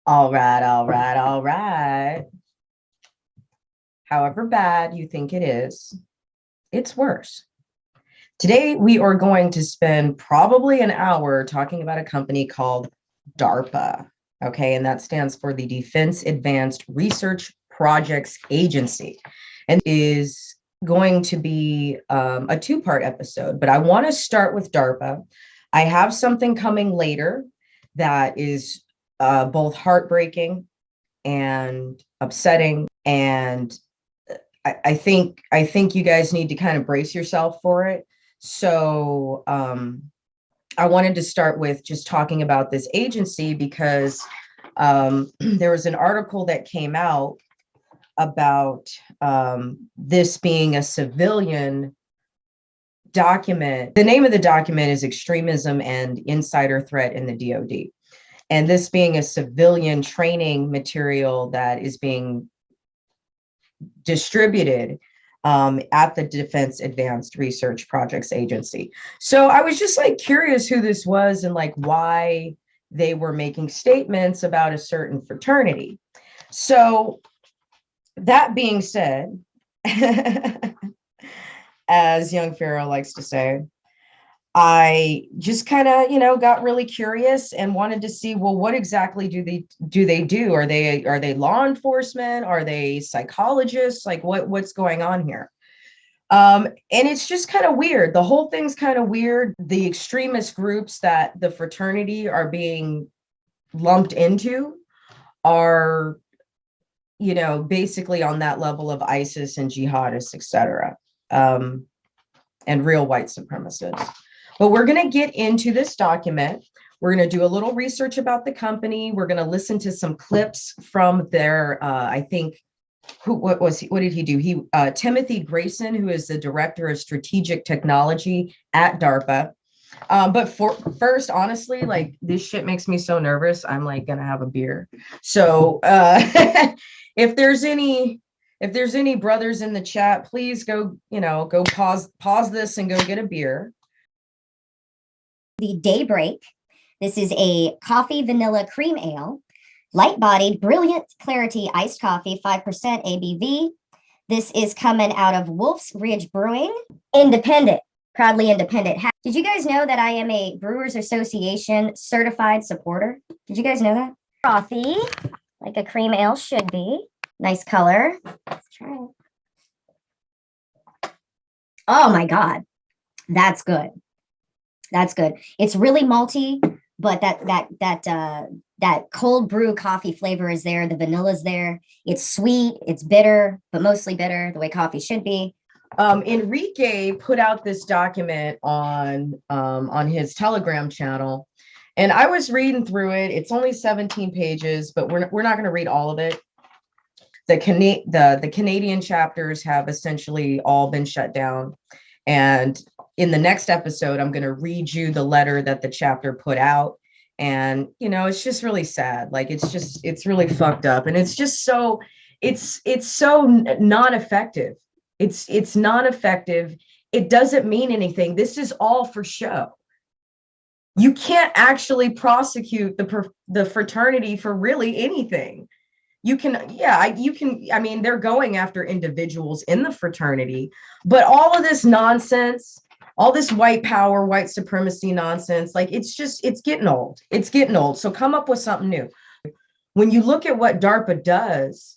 All right, all right, all right. However bad you think it is, it's worse. Today, we are going to spend probably an hour talking about a company called DARPA. Okay, and that stands for the Defense Advanced Research Projects Agency, and is going to be a two-part episode, but I want to start with DARPA. I have something coming later that is both heartbreaking and upsetting, and I think you guys need to kind of brace yourself for it. So I wanted to start with just talking about this agency because there was an article that came out about this being a civilian document. The name of the document is Extremism and Insider Threat in the DoD. And this being a civilian training material that is being distributed at the Defense Advanced Research Projects Agency. So I was just like curious who this was and like why they were making statements about a certain fraternity. So that being said, as young Pharaoh likes to say, I just kind of, got really curious and wanted to see, well, what exactly do they do? Are they law enforcement? Are they psychologists? Like what's going on here? And it's just kind of weird. The whole thing's kind of weird. The extremist groups that the fraternity are being lumped into are, basically on that level of ISIS and jihadists, etc., and real white supremacists. But we're going to get into this document. We're going to do a little research about the company. We're going to listen to some clips from their, I think, what did he do? Timothy Grayson, who is the director of strategic technology at DARPA. But first, honestly, like this shit makes me so nervous. I'm like going to have a beer. So if there's any brothers in the chat, please go pause this and go get a beer. The Daybreak. This is a coffee vanilla cream ale, light-bodied, brilliant clarity iced coffee, 5% ABV. This is coming out of Wolf's Ridge Brewing. Independent, proudly independent. Did you guys know that I am a Brewers Association certified supporter? Did you guys know that? Frothy, like a cream ale should be. Nice color. Let's try it. Oh my God, that's good. That's good. It's really malty, but that cold brew coffee flavor is there. The vanilla's there. It's sweet. It's bitter, but mostly bitter, the way coffee should be. Enrique put out this document on his Telegram channel, and I was reading through it. It's only 17 pages, but we're not going to read all of it. The Canadian chapters have essentially all been shut down, and in the next episode, I'm going to read you the letter that the chapter put out. And, it's just really sad. Like, it's really fucked up. And it's just so, it's so not effective. It's not effective. It doesn't mean anything. This is all for show. You can't actually prosecute the fraternity for really anything. I mean, they're going after individuals in the fraternity, but all of this nonsense, all this white power, white supremacy nonsense, like it's getting old. It's getting old. So come up with something new. When you look at what DARPA does,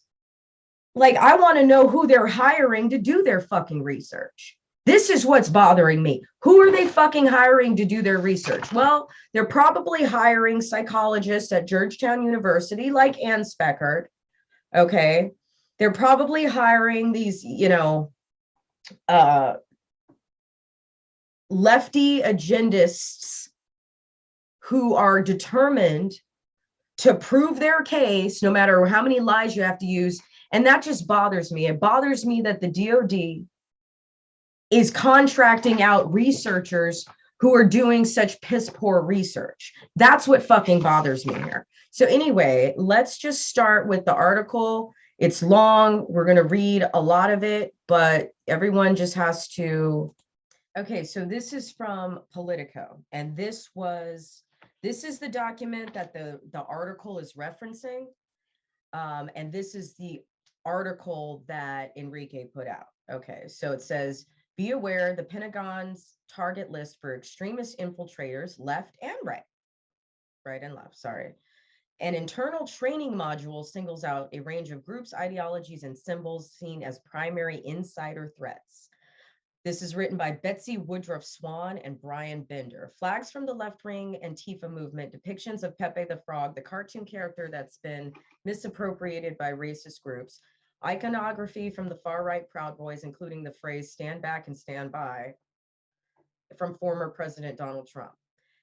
like I want to know who they're hiring to do their fucking research. This is what's bothering me. Who are they fucking hiring to do their research? Well, they're probably hiring psychologists at Georgetown University, like Ann Speckert. Okay. They're probably hiring these, lefty agendists who are determined to prove their case, no matter how many lies you have to use. And that just bothers me. It bothers me that the DoD is contracting out researchers who are doing such piss poor research. That's what fucking bothers me here. So anyway, let's just start with the article. It's long. We're going to read a lot of it, but everyone just has to. Okay, so this is from Politico, and this was This is the document that the article is referencing. And this is the article that Enrique put out. Okay, so it says, be aware the Pentagon's target list for extremist infiltrators, left and right and left, sorry. An internal training module singles out a range of groups, ideologies, and symbols seen as primary insider threats. This is written by Betsy Woodruff Swan and Brian Bender. Flags from the left-wing Antifa movement, depictions of Pepe the Frog, the cartoon character that's been misappropriated by racist groups, iconography from the far-right Proud Boys, including the phrase "stand back and stand by" from former President Donald Trump.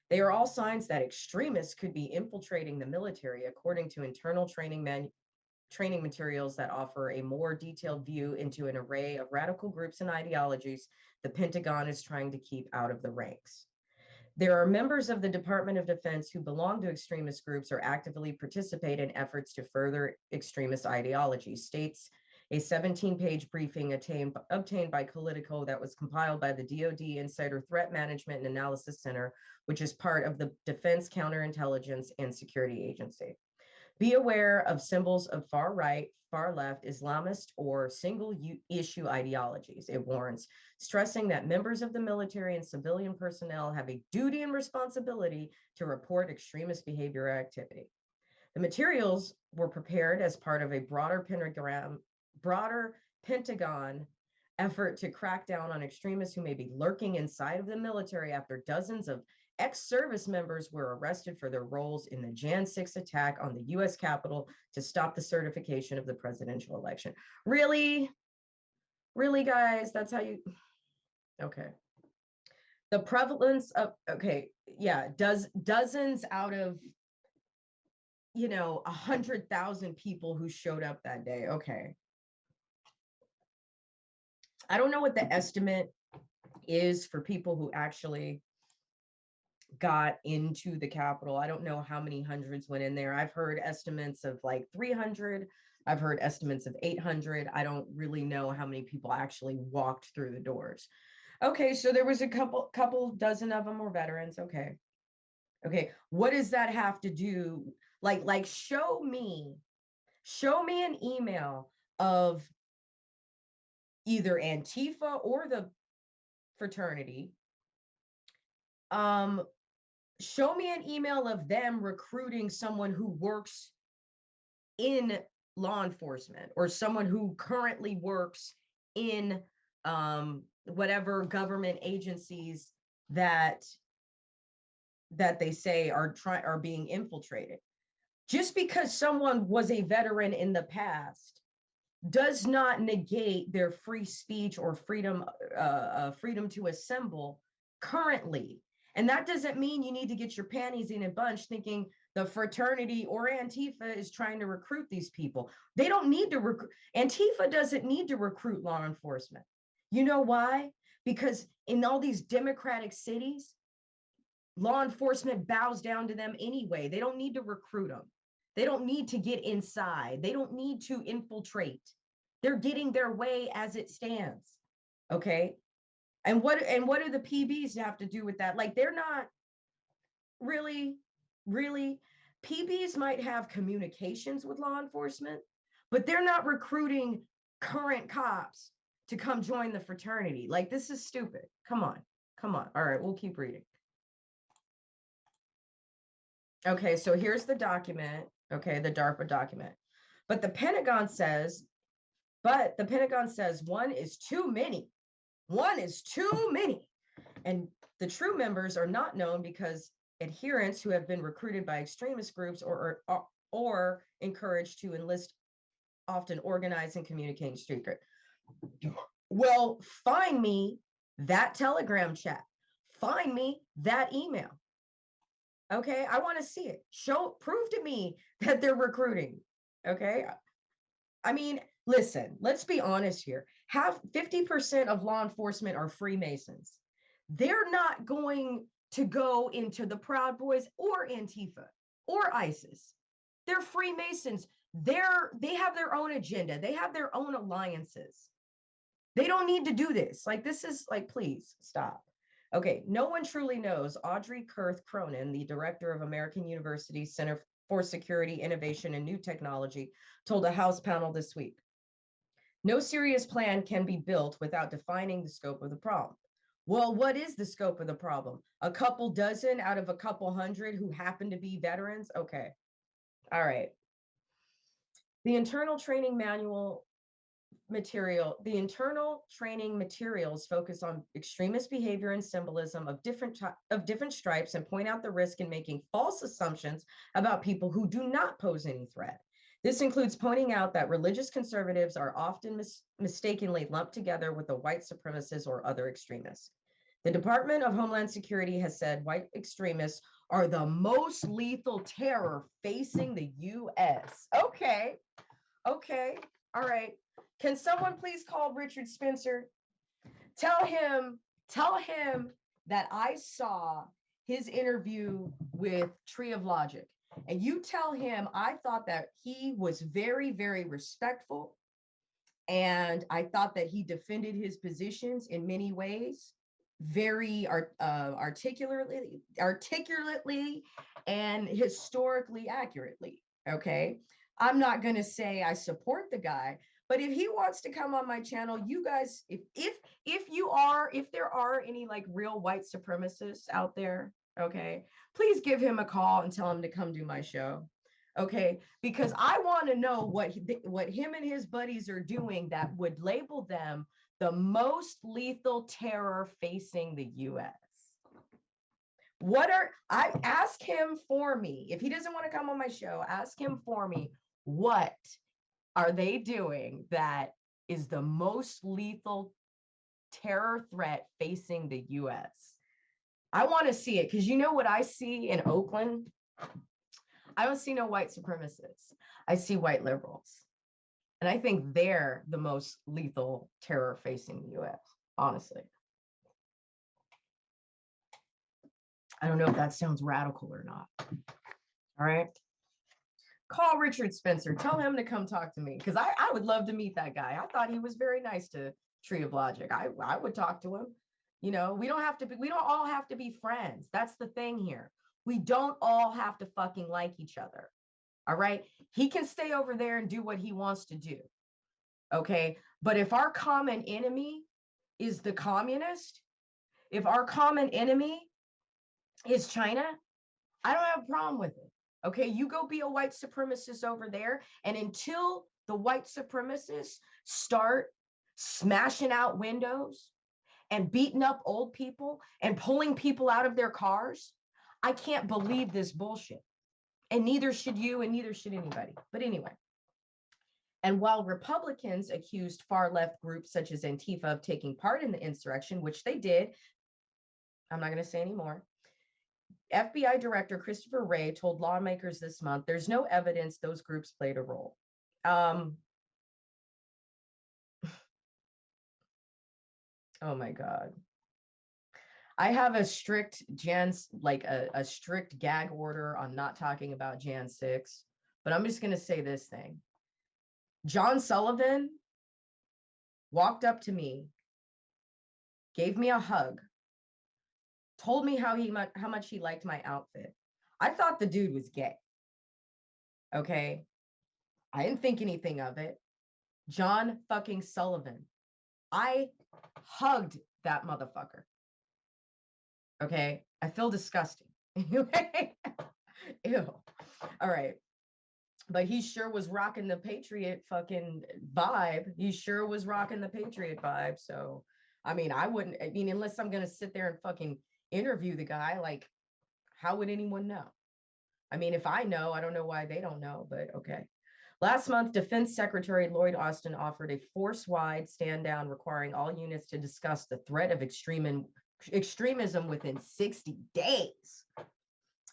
They are all signs that extremists could be infiltrating the military, according to internal training materials that offer a more detailed view into an array of radical groups and ideologies the Pentagon is trying to keep out of the ranks. There are members of the Department of Defense who belong to extremist groups or actively participate in efforts to further extremist ideology, states a 17-page briefing obtained by Politico that was compiled by the DoD Insider Threat Management and Analysis Center, which is part of the Defense Counterintelligence and Security Agency. Be aware of symbols of far right, far left, Islamist, or single issue ideologies, it warns, stressing that members of the military and civilian personnel have a duty and responsibility to report extremist behavior or activity. The materials were prepared as part of a broader Pentagon effort to crack down on extremists who may be lurking inside of the military after dozens of ex-service members were arrested for their roles in the Jan 6 attack on the US Capitol to stop the certification of the presidential election. Really? Really, guys? That's how you... Okay. The prevalence of, okay, yeah, dozens out of, 100,000 people who showed up that day. Okay. I don't know what the estimate is for people who actually got into the Capitol. I don't know how many hundreds went in there. I've heard estimates of like 300. I've heard estimates of 800. I don't really know how many people actually walked through the doors. Okay, so there was a couple dozen of them were veterans. Okay. What does that have to do? Like show me an email of either Antifa or the fraternity. Show me an email of them recruiting someone who works in law enforcement or someone who currently works in whatever government agencies that they say are being infiltrated. Just because someone was a veteran in the past does not negate their free speech or freedom to assemble currently. And that doesn't mean you need to get your panties in a bunch thinking the fraternity or Antifa is trying to recruit these people. They don't need to recruit. Antifa doesn't need to recruit law enforcement. You know why? Because in all these democratic cities, law enforcement bows down to them anyway. They don't need to recruit them. They don't need to get inside. They don't need to infiltrate. They're getting their way as it stands. Okay. And what do the PBs have to do with that? Like, they're not really. PBs might have communications with law enforcement, but they're not recruiting current cops to come join the fraternity. Like, this is stupid. Come on. All right, we'll keep reading. Okay, so here's the document. Okay, the DARPA document. But the Pentagon says one is too many. One is too many. And the true members are not known because adherents who have been recruited by extremist groups or encouraged to enlist often organize and communicate in secret. Well, find me that Telegram chat. Find me that email. Okay, I want to see it. Prove to me that they're recruiting. Okay. I mean, listen, let's be honest here. 50% of law enforcement are Freemasons. They're not going to go into the Proud Boys or Antifa or ISIS. They're Freemasons. They have their own agenda. They have their own alliances. They don't need to do this. Like, this is like, please stop. Okay, no one truly knows. Audrey Kurth Cronin, the director of American University's Center for Security, Innovation, and New Technology, told a House panel this week. No serious plan can be built without defining the scope of the problem. Well, what is the scope of the problem? A couple dozen out of a couple hundred who happen to be veterans? Okay. All right. The internal training materials focus on extremist behavior and symbolism of different stripes and point out the risk in making false assumptions about people who do not pose any threat. This includes pointing out that religious conservatives are often mistakenly lumped together with the white supremacists or other extremists. The Department of Homeland Security has said white extremists are the most lethal terror facing the US. Okay. Okay. All right. Can someone please call Richard Spencer? Tell him that I saw his interview with Tree of Logic. And you tell him I thought that he was very, very respectful. And I thought that he defended his positions in many ways, very articulately and historically accurately. Okay. I'm not going to say I support the guy, but if he wants to come on my channel, you guys, if there are any like real white supremacists out there, okay, please give him a call and tell him to come do my show. Okay, because I want to know what him and his buddies are doing that would label them the most lethal terror facing the US. I ask him for me. If he doesn't want to come on my show, ask him for me. What are they doing that is the most lethal terror threat facing the US? I want to see it because you know what I see in Oakland? I don't see no white supremacists. I see white liberals. And I think they're the most lethal terror facing the US, honestly. I don't know if that sounds radical or not. All right. Call Richard Spencer. Tell him to come talk to me because I would love to meet that guy. I thought he was very nice to Tree of Logic. I would talk to him. You know, we don't all have to be friends. That's the thing here. We don't all have to fucking like each other. All right. He can stay over there and do what he wants to do. Okay. But if our common enemy is the communist, if our common enemy is China, I don't have a problem with it. Okay. You go be a white supremacist over there. And until the white supremacists start smashing out windows and beating up old people and pulling people out of their cars, I can't believe this bullshit. And neither should you, and neither should anybody. But anyway. And while Republicans accused far left groups such as Antifa of taking part in the insurrection, which they did, I'm not going to say anymore. FBI Director Christopher Wray told lawmakers this month there's no evidence those groups played a role. Oh my God. I have a strict a strict gag order on not talking about Jan 6, but I'm just going to say this thing. John Sullivan walked up to me, gave me a hug, told me how much he liked my outfit. I thought the dude was gay. Okay. I didn't think anything of it. John fucking Sullivan. I hugged that motherfucker. Okay. I feel disgusting. Ew. All right. But he sure was rocking the Patriot fucking vibe. He sure was rocking the Patriot vibe. So, I mean, unless I'm going to sit there and fucking interview the guy, like, how would anyone know? I mean, if I know, I don't know why they don't know, but okay. Last month, Defense Secretary Lloyd Austin offered a force-wide stand down requiring all units to discuss the threat of extremism within 60 days.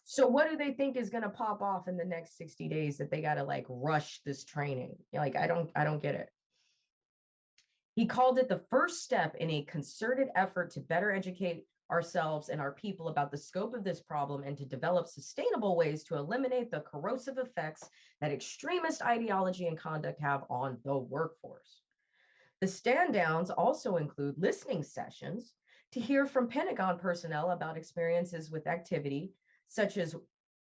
So what do they think is going to pop off in the next 60 days that they got to like rush this training? Like, I don't get it. He called it the first step in a concerted effort to better educate ourselves and our people about the scope of this problem and to develop sustainable ways to eliminate the corrosive effects that extremist ideology and conduct have on the workforce. The stand downs also include listening sessions to hear from Pentagon personnel about experiences with activity, such as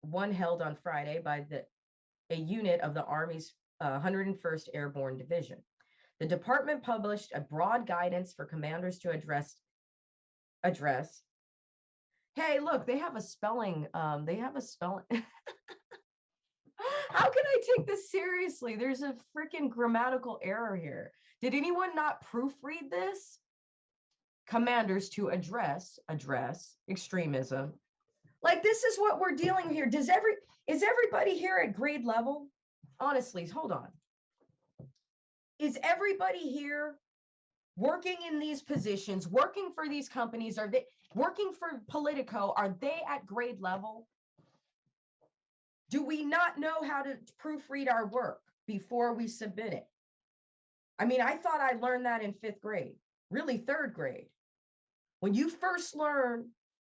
one held on Friday by a unit of the Army's 101st Airborne Division. The department published a broad guidance for commanders to address. Hey, look, they have a spelling. How can I take this seriously? There's a freaking grammatical error here. Did anyone not proofread this? Commanders to address extremism. Like, this is what we're dealing here. Is everybody here at grade level? Honestly, hold on. Is everybody here working in these positions, working for these companies? Are they working for Politico? Are they at grade level? Do we not know how to proofread our work before we submit it? I mean, I thought I learned that in 5th grade, really 3rd grade. When you first learn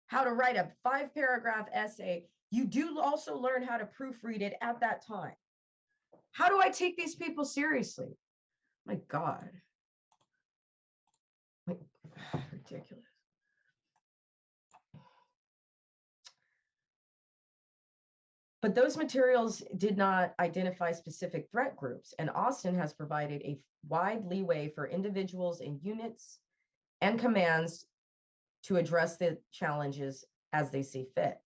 how to write a 5-paragraph essay, you do also learn how to proofread it at that time. How do I take these people seriously? My God. Ridiculous. But those materials did not identify specific threat groups, and Austin has provided a wide leeway for individuals in units and commands to address the challenges as they see fit.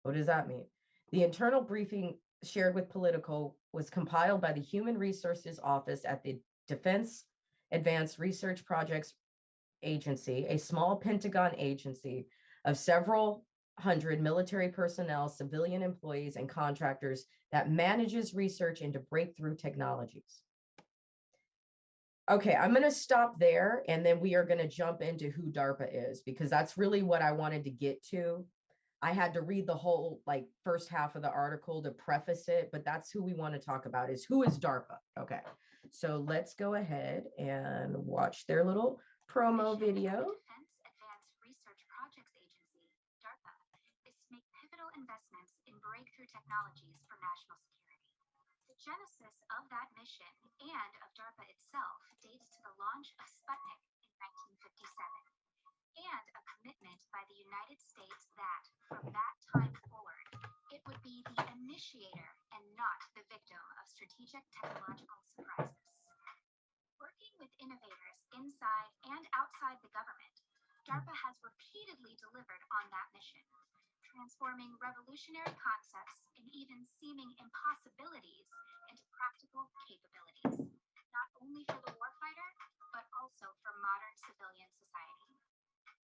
What does that mean? The internal briefing shared with Politico was compiled by the Human Resources Office at the Defense Advanced Research Projects Agency, a small Pentagon agency of several hundred military personnel, civilian employees, and contractors that manages research into breakthrough technologies. Okay, I'm going to stop there, and then we are going to jump into who DARPA is, because that's really what I wanted to get to. I had to read the whole first half of the article to preface it, but that's who we want to talk about, is who is DARPA. Okay, so let's go ahead and watch their little promo video. Defense Advanced Research Projects Agency, DARPA, is to make pivotal investments in breakthrough technologies for national security. The genesis of that mission and of DARPA itself dates to the launch of Sputnik in 1957, and a commitment by the United States that, from that time forward, it would be the initiator and not the victim of strategic technological surprises. Working with innovators inside and outside the government, DARPA has repeatedly delivered on that mission, transforming revolutionary concepts and even seeming impossibilities into practical capabilities, not only for the warfighter, but also for modern civilian society.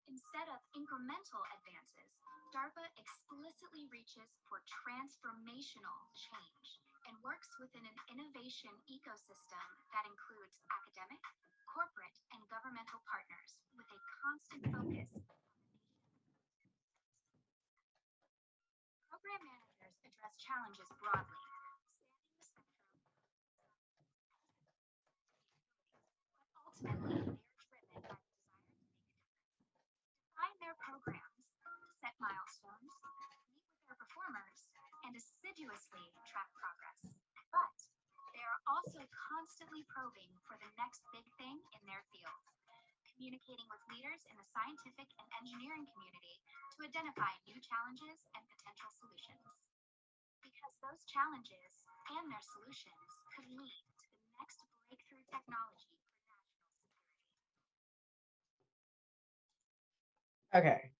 Instead of incremental advances, DARPA explicitly reaches for transformational change and works within an innovation ecosystem that includes academic, corporate, and governmental partners with a constant focus on the nation. Program managers address challenges broadly, spanning the spectrum, but ultimately, they are driven by the desire to make a difference. Define their programs, set milestones, meet with their performers, and assiduously track progress. But they are also constantly probing for the next big thing in their field, communicating with leaders in the scientific and engineering community to identify new challenges and potential solutions. Because those challenges and their solutions could lead to the next breakthrough technology for national security. Okay,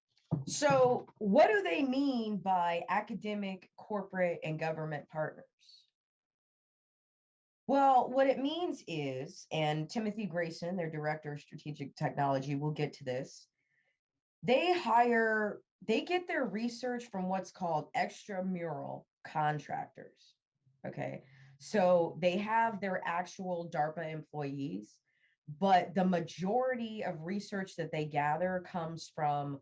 so what do they mean by academic, corporate, and government partners? Well, what it means is, and Timothy Grayson, their director of strategic technology, will get to this. They get their research from what's called extramural contractors. Okay, so they have their actual DARPA employees, but the majority of research that they gather comes from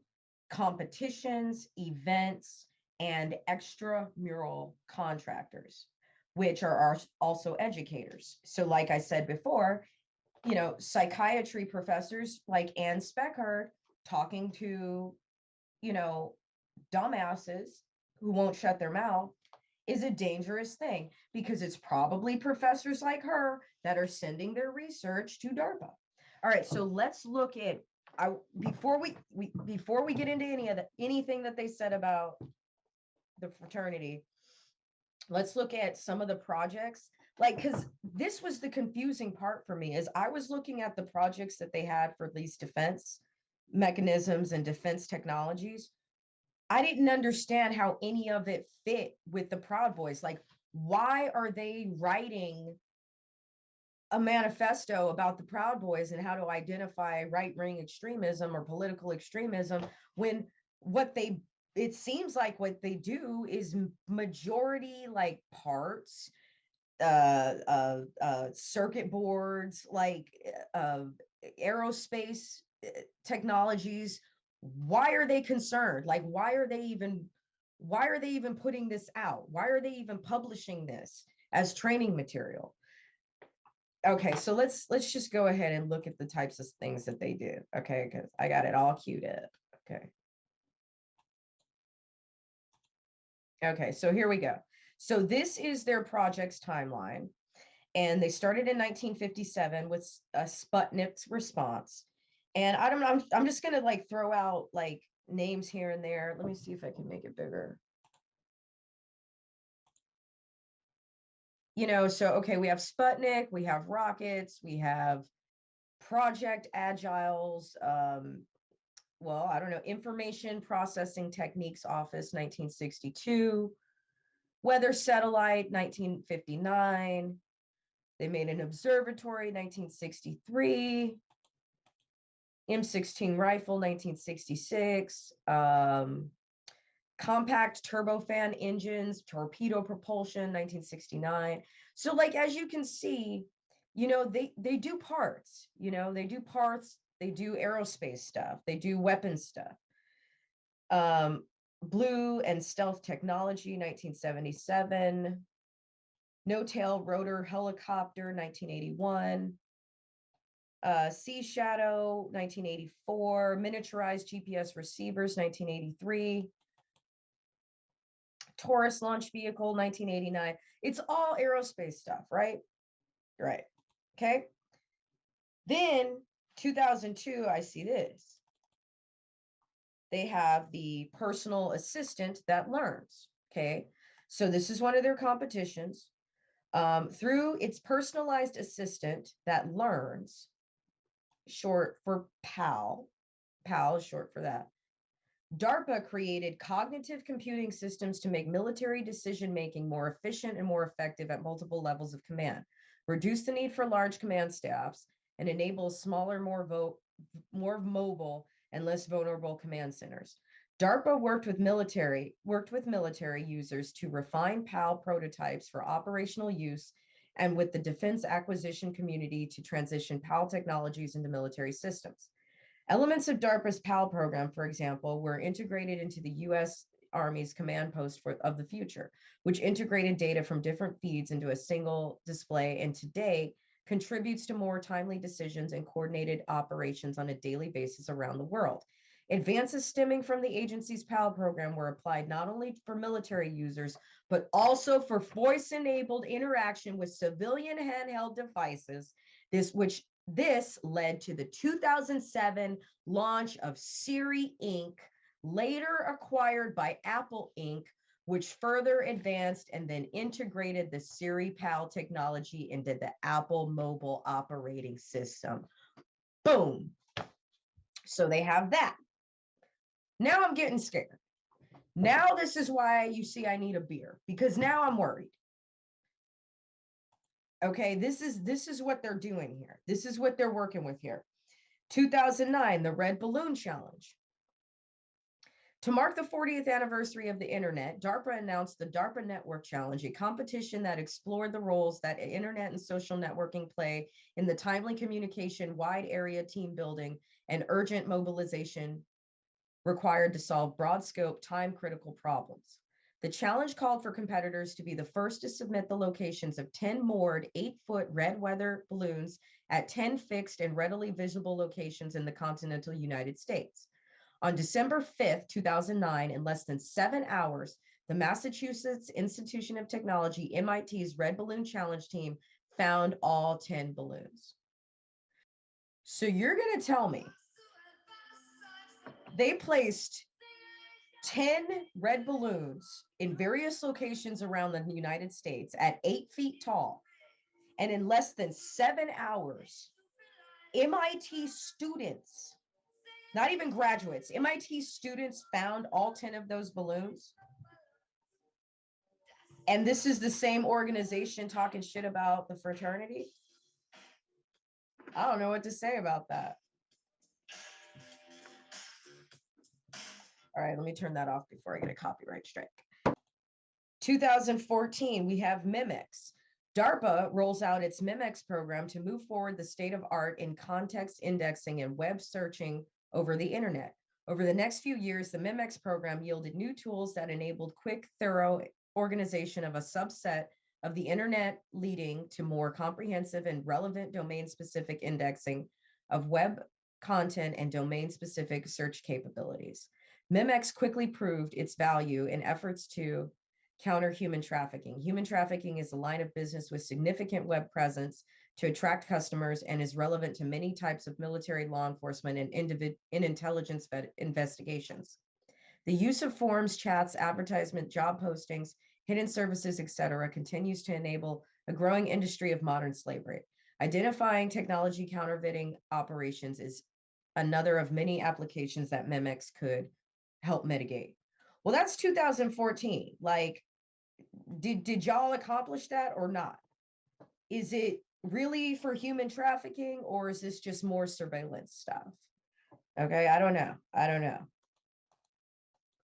competitions, events, and extramural contractors, which are also educators. So like I said before, psychiatry professors like Ann Speckard talking to, dumbasses who won't shut their mouth is a dangerous thing, because it's probably professors like her that are sending their research to DARPA. All right, so let's look at before we get into anything that they said about the fraternity, let's look at some of the projects. Like, because this was the confusing part for me, is I was looking at the projects that they had for these defense mechanisms and defense technologies. I didn't understand how any of it fit with the Proud Boys. Like, why are they writing a manifesto about the Proud Boys and how to identify right-wing extremism or political extremism when what they it seems like what they do is majority like parts, circuit boards, like aerospace technologies. Why are they concerned? Like, why are they even putting this out? Why are they even publishing this as training material? Okay, so let's just go ahead and look at the types of things that they do. Okay, because I got it all queued up. Okay. Okay, so here we go. So this is their project's timeline. And they started in 1957 with a Sputnik's response. And I don't know, I'm just gonna like throw out like names here and there. Let me see if I can make it bigger. You know, so okay, we have Sputnik, we have rockets, we have Project Agile's well, I don't know, Information Processing Techniques Office, 1962, Weather Satellite, 1959. They made an observatory, 1963. M16 rifle, 1966. Compact turbofan engines, torpedo propulsion, 1969. So like, as you can see, you know, they do parts, you know, they do parts, they do aerospace stuff, they do weapons stuff. Blue and stealth technology, 1977. No-tail rotor helicopter, 1981. Sea Shadow, 1984. Miniaturized GPS receivers, 1983. Taurus launch vehicle, 1989. It's all aerospace stuff, right? Right. Okay. Then 2002, I see this. They have the personal assistant that learns. Okay. So this is one of their competitions. Through its personalized assistant that learns, short for PAL, PAL is short for that. DARPA created cognitive computing systems to make military decision-making more efficient and more effective at multiple levels of command, reduce the need for large command staffs, and enable smaller, more mobile, and less vulnerable command centers. DARPA worked with military users to refine PAL prototypes for operational use, and with the defense acquisition community to transition PAL technologies into military systems. Elements of DARPA's PAL program, for example, were integrated into the U.S. Army's command post of the future, which integrated data from different feeds into a single display, and today contributes to more timely decisions and coordinated operations on a daily basis around the world. Advances stemming from the agency's PAL program were applied not only for military users, but also for voice-enabled interaction with civilian handheld devices, this led to the 2007 launch of Siri Inc., later acquired by Apple Inc., which further advanced and then integrated the Siri PAL technology into the Apple mobile operating system. Boom. So they have that. Now I'm getting scared. Now this is why you see I need a beer, because now I'm worried. Okay, this is what they're doing here. This is what they're working with here. 2009, the Red Balloon Challenge. To mark the 40th anniversary of the internet, DARPA announced the DARPA Network Challenge, a competition that explored the roles that internet and social networking play in the timely communication, wide area team building, and urgent mobilization required to solve broad scope, time critical problems. The challenge called for competitors to be the first to submit the locations of 10 moored 8-foot red weather balloons at 10 fixed and readily visible locations in the continental United States. On December 5th, 2009, in less than 7 hours, the Massachusetts Institute of Technology, MIT's Red Balloon Challenge team found all 10 balloons. So you're going to tell me They placed 10 red balloons in various locations around the United States at 8 feet tall. And in less than 7 hours, MIT students, not even graduates, MIT students found all 10 of those balloons. And this is the same organization talking shit about the fraternity. I don't know what to say about that. All right, let me turn that off before I get a copyright strike. 2014, we have Mimics. DARPA rolls out its Mimics program to move forward the state of art in context indexing and web searching over the internet. Over the next few years, the Mimics program yielded new tools that enabled quick, thorough organization of a subset of the internet, leading to more comprehensive and relevant domain-specific indexing of web content and domain-specific search capabilities. Mimics quickly proved its value in efforts to counter human trafficking. Human trafficking is a line of business with significant web presence to attract customers and is relevant to many types of military, law enforcement, and intelligence investigations. The use of forums, chats, advertisement, job postings, hidden services, etc., continues to enable a growing industry of modern slavery. Identifying technology counterfeiting operations is another of many applications that Mimics could help mitigate. Well, that's 2014. Like, did y'all accomplish that or not? Is it really for human trafficking, or is this just more surveillance stuff? Okay, I don't know.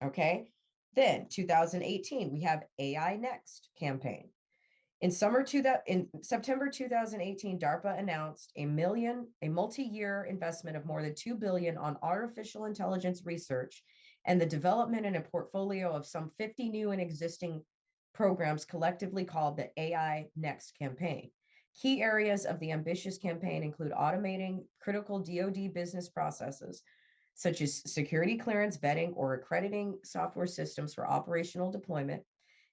Okay, then 2018, we have AI Next campaign. In September 2018, DARPA announced a multi-year investment of more than $2 billion on artificial intelligence research and the development in a portfolio of some 50 new and existing programs collectively called the AI Next campaign. Key areas of the ambitious campaign include automating critical DoD business processes, such as security clearance, vetting, or accrediting software systems for operational deployment,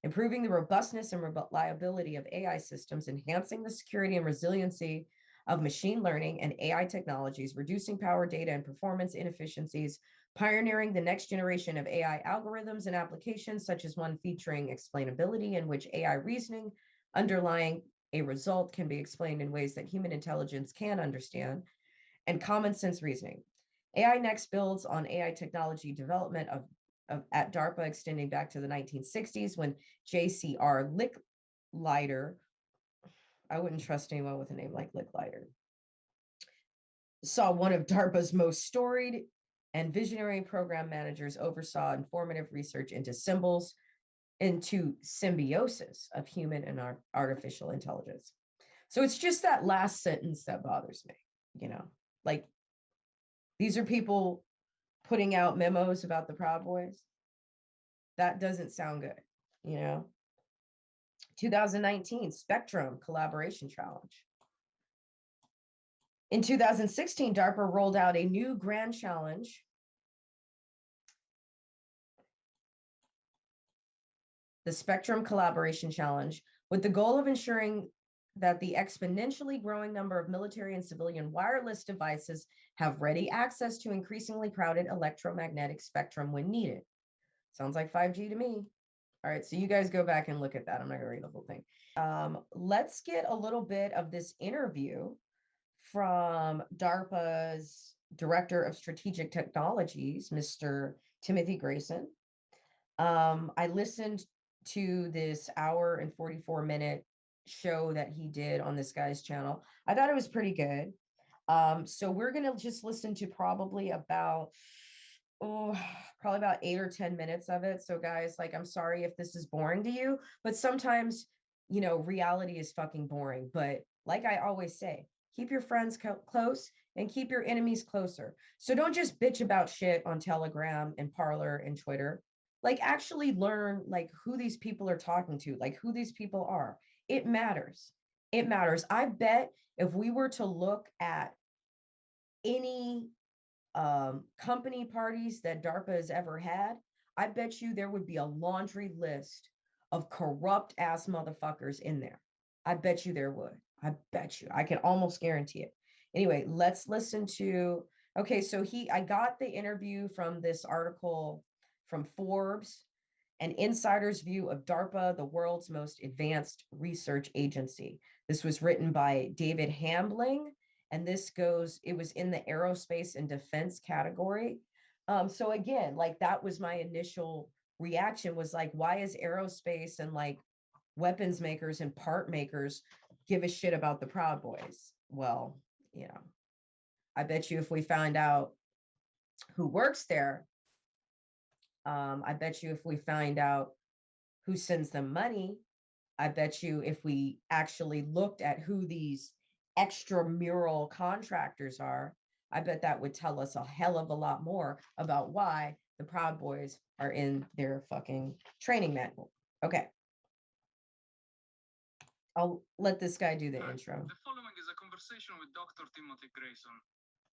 improving the robustness and reliability of AI systems, enhancing the security and resiliency of machine learning and AI technologies, reducing power, data, and performance inefficiencies, pioneering the next generation of AI algorithms and applications, such as one featuring explainability, in which AI reasoning underlying a result can be explained in ways that human intelligence can understand, and common sense reasoning. AI Next builds on AI technology development at DARPA extending back to the 1960s when J.C.R. Licklider, I wouldn't trust anyone with a name like Licklider, saw one of DARPA's most storied and visionary program managers oversaw informative research into symbiosis of human and artificial intelligence. So it's just that last sentence that bothers me, like, these are people putting out memos about the Proud Boys. That doesn't sound good, 2019, Spectrum Collaboration Challenge. In 2016, DARPA rolled out a new grand challenge the Spectrum Collaboration Challenge, with the goal of ensuring that the exponentially growing number of military and civilian wireless devices have ready access to increasingly crowded electromagnetic spectrum when needed. Sounds like 5G to me. All right, so you guys go back and look at that. I'm not gonna read the whole thing. Let's get a little bit of this interview from DARPA's Director of Strategic Technologies, Mr. Timothy Grayson. I listened to this hour and 44-minute show that he did on this guy's channel. I thought it was pretty good. So we're going to just listen to probably about 8 or 10 minutes of it. So guys, like, I'm sorry if this is boring to you, but sometimes, reality is fucking boring. But like I always say, keep your friends close and keep your enemies closer. So don't just bitch about shit on Telegram and Parler and Twitter. Like, actually learn, like, who these people are talking to, like, who these people are. It matters. It matters. I bet if we were to look at any company parties that DARPA has ever had, I bet you there would be a laundry list of corrupt ass motherfuckers in there. I bet you there would. I bet you. I can almost guarantee it. Anyway, let's listen to Okay, so I got the interview from this article from Forbes, an insider's view of DARPA, the world's most advanced research agency. This was written by David Hambling, and it was in the aerospace and defense category. So again, like that was my initial reaction, was like, why is aerospace and like weapons makers and part makers give a shit about the Proud Boys? Well, you know, I bet you if we find out who works there, I bet you if we find out who sends them money, I bet you if we actually looked at who these extramural contractors are, I bet that would tell us a hell of a lot more about why the Proud Boys are in their fucking training manual. Okay. I'll let this guy do the intro. The following is a conversation with Dr. Timothy Grayson.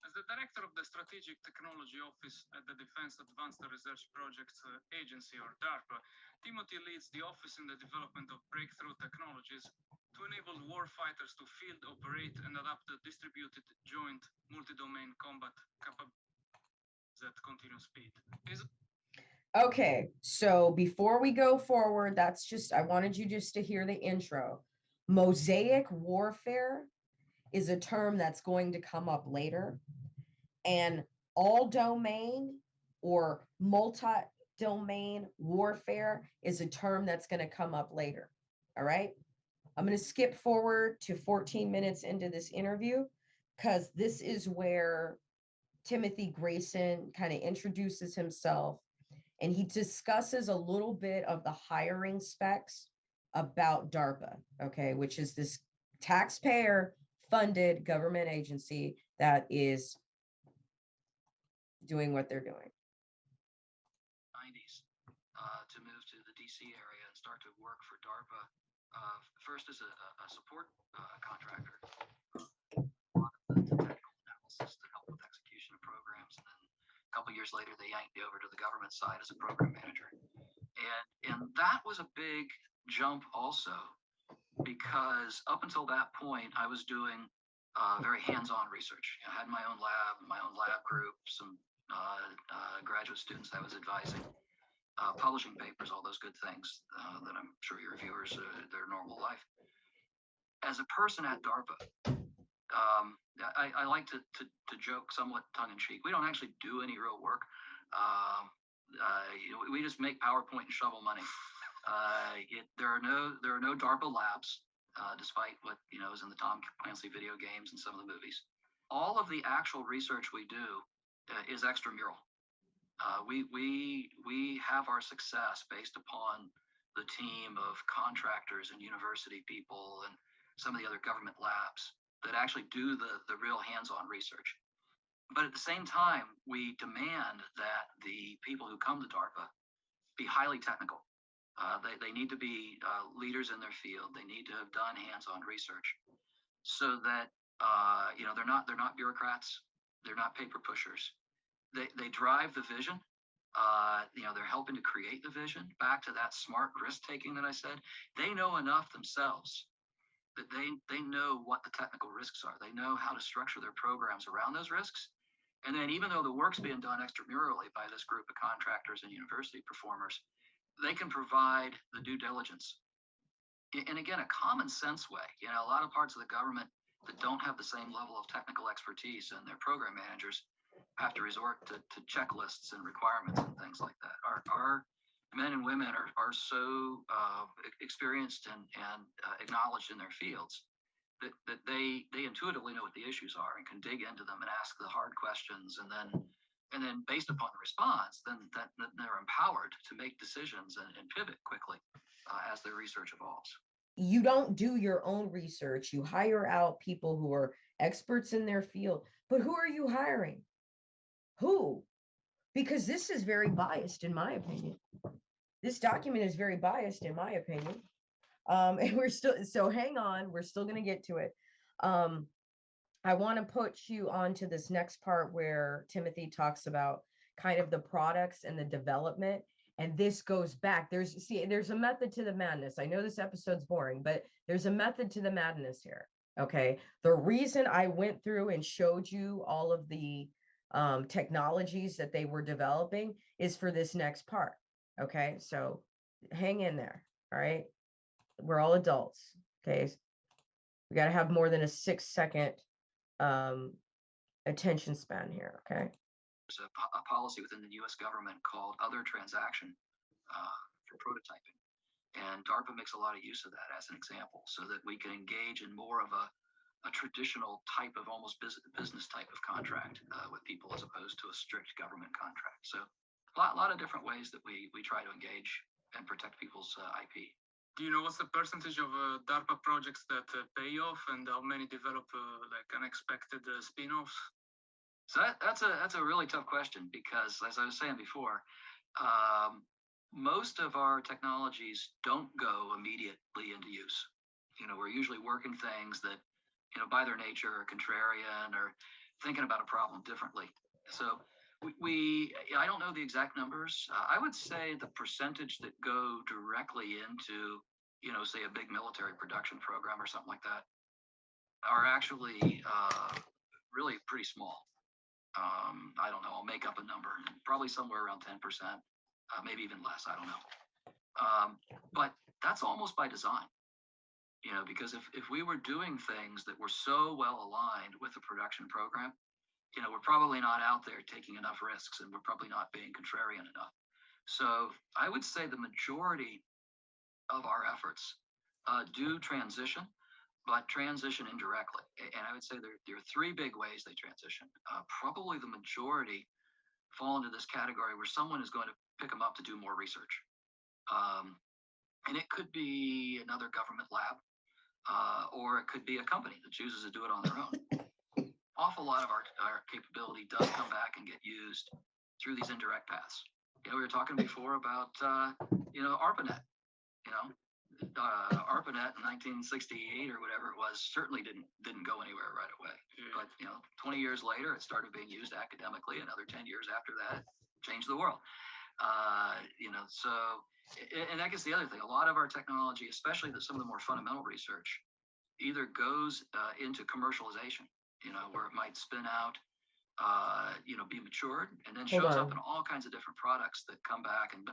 As the director of the Strategic Technology Office at the Defense Advanced Research Projects Agency, or DARPA, Timothy leads the office in the development of breakthrough technologies to enable warfighters to field operate and adapt the distributed joint multi-domain combat capabilities at continuous speed. Okay, so before we go forward, I wanted you just to hear the intro. Mosaic warfare is a term that's going to come up later, and all domain or multi-domain warfare is a term that's going to come up later. All right. I'm going to skip forward to 14 minutes into this interview because this is where Timothy Grayson kind of introduces himself, and he discusses a little bit of the hiring specs about DARPA, okay, which is this taxpayer funded government agency that is doing what they're doing. 90s to move to the DC area and start to work for DARPA, first as a support contractor, a lot of the technical analysis to help with execution of programs, and then a couple years later they yanked me over to the government side as a program manager, and that was a big jump also, because up until that point I was doing very hands-on research. I had my own lab group, some graduate students I was advising, publishing papers, all those good things that I'm sure your viewers, their normal life. As a person at DARPA, I like to joke somewhat tongue-in-cheek. We don't actually do any real work. We just make PowerPoint and shovel money. There are no DARPA labs, despite what is in the Tom Clancy video games and some of the movies. All of the actual research we do is extramural. We have our success based upon the team of contractors and university people and some of the other government labs that actually do the real hands-on research. But at the same time, we demand that the people who come to DARPA be highly technical. They need to be leaders in their field. They need to have done hands-on research, so that they're not bureaucrats. They're not paper pushers. They drive the vision. They're helping to create the vision. Back to that smart risk-taking that I said. They know enough themselves that they know what the technical risks are. They know how to structure their programs around those risks. And then even though the work's being done extramurally by this group of contractors and university performers, they can provide the due diligence. And again, a common sense way. A lot of parts of the government that don't have the same level of technical expertise, and their program managers have to resort to checklists and requirements and things like that. Our men and women are so experienced and acknowledged in their fields that they intuitively know what the issues are and can dig into them and ask the hard questions, and then based upon the response, then they're empowered to make decisions and pivot quickly as their research evolves. You don't do your own research. You hire out people who are experts in their field. But who are you hiring? Who? Because this is very biased, in my opinion. This document is very biased, in my opinion. And so hang on, we're still going to get to it. I want to put you on to this next part where Timothy talks about kind of the products and the development. And this goes back. There's a method to the madness. I know this episode's boring, but there's a method to the madness here. Okay. The reason I went through and showed you all of the technologies that they were developing is for this next part. Okay, so hang in there. All right, we're all adults. Okay, we got to have more than a 6-second attention span here. Okay. There's a policy within the U.S. government called other transaction for prototyping. And DARPA makes a lot of use of that as an example so that we can engage in more of a traditional type of almost business type of contract with people as opposed to a strict government contract. So a lot of different ways that we try to engage and protect people's IP. Do you know what's the percentage of DARPA projects that pay off, and how many develop like unexpected spin-offs? So that's a really tough question because, as I was saying before, most of our technologies don't go immediately into use. You know, we're usually working things that, you know, by their nature are contrarian or thinking about a problem differently. So I don't know the exact numbers. I would say the percentage that go directly into, you know, say a big military production program or something like that are actually really pretty small. I don't know, I'll make up a number, probably somewhere around 10%, maybe even less, I don't know. But that's almost by design, you know, because if we were doing things that were so well aligned with the production program, you know, we're probably not out there taking enough risks and we're probably not being contrarian enough. So I would say the majority of our efforts do transition, but transition indirectly. And I would say there are 3 big ways they transition. Probably the majority fall into this category where someone is going to pick them up to do more research. And it could be another government lab, or it could be a company that chooses to do it on their own. Awful lot of our capability does come back and get used through these indirect paths. You know, we were talking before about, you know, ARPANET, you know, ARPANET in 1968 or whatever it was certainly didn't go anywhere right away. But, you know, 20 years later, it started being used academically. Another 10 years after that, changed the world. You know, so, and I guess the other thing, a lot of our technology, especially some of the more fundamental research, either goes into commercialization, you know, where it might spin out, you know, be matured, and then shows up in all kinds of different products that come back and.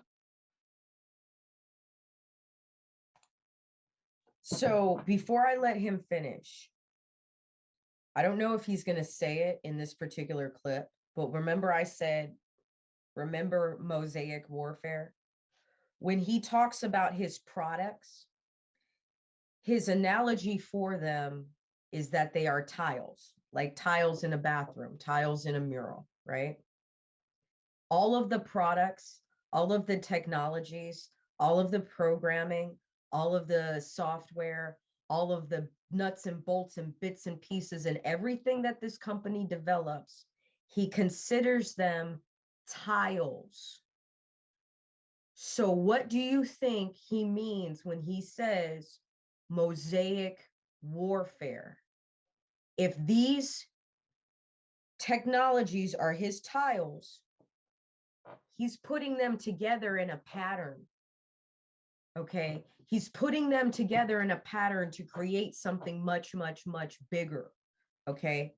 So before I let him finish, I don't know if he's going to say it in this particular clip, but remember I said, remember mosaic warfare? When he talks about his products, his analogy for them is that they are tiles, like tiles in a bathroom, tiles in a mural, right? All of the products, all of the technologies, all of the programming, all of the software, all of the nuts and bolts and bits and pieces and everything that this company develops, he considers them tiles. So what do you think he means when he says mosaic warfare? If these technologies are his tiles, he's putting them together in a pattern. Okay, he's putting them together in a pattern to create something much, much, much bigger. Okay,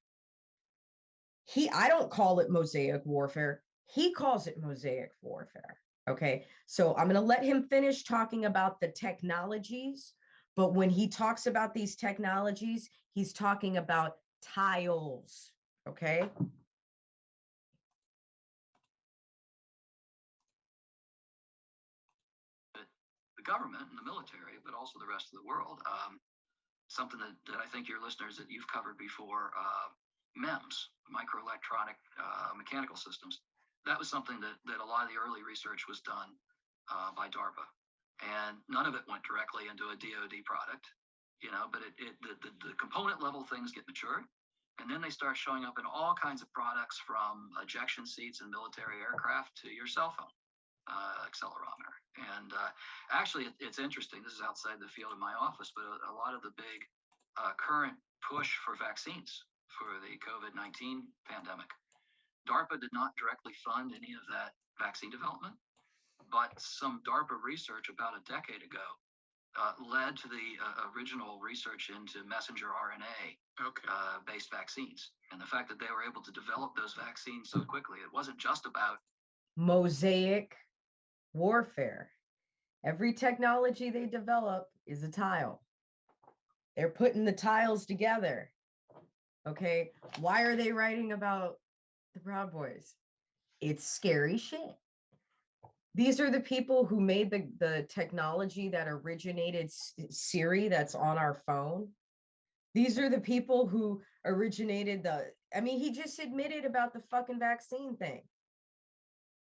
I don't call it mosaic warfare. He calls it mosaic warfare. Okay, so I'm going to let him finish talking about the technologies. But when he talks about these technologies, he's talking about tiles. Okay. The government and the military, but also the rest of the world. Something that I think your listeners that you've covered before, MEMS, microelectronic mechanical systems. That was something that a lot of the early research was done by DARPA, and none of it went directly into a DoD product, you know. But the component level things get matured, and then they start showing up in all kinds of products, from ejection seats in military aircraft to your cell phone accelerometer. And actually, it's interesting. This is outside the field of my office, but a lot of the big current push for vaccines for the COVID-19 pandemic, DARPA did not directly fund any of that vaccine development, but some DARPA research about a decade ago led to the original research into messenger RNA based vaccines. And the fact that they were able to develop those vaccines so quickly, it wasn't just about mosaic warfare. Every technology they develop is a tile. They're putting the tiles together. Okay. Why are they writing about the Proud Boys? It's scary shit. These are the people who made the technology that originated Siri that's on our phone. These are the people who originated I mean, he just admitted about the fucking vaccine thing.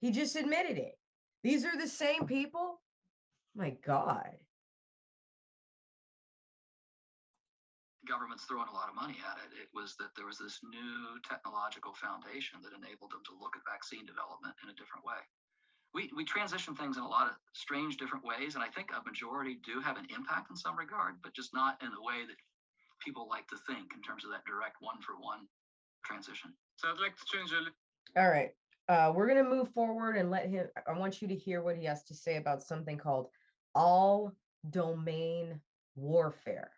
He just admitted it. These are the same people. My God. Government's throwing a lot of money at it. It was that there was this new technological foundation that enabled them to look at vaccine development in a different way. We transition things in a lot of strange different ways, and I think a majority do have an impact in some regard, but just not in the way that people like to think in terms of that direct one-for-one transition. So I'd like to change a little. All right. We're going to move forward and let him, I want you to hear what he has to say about something called all domain warfare.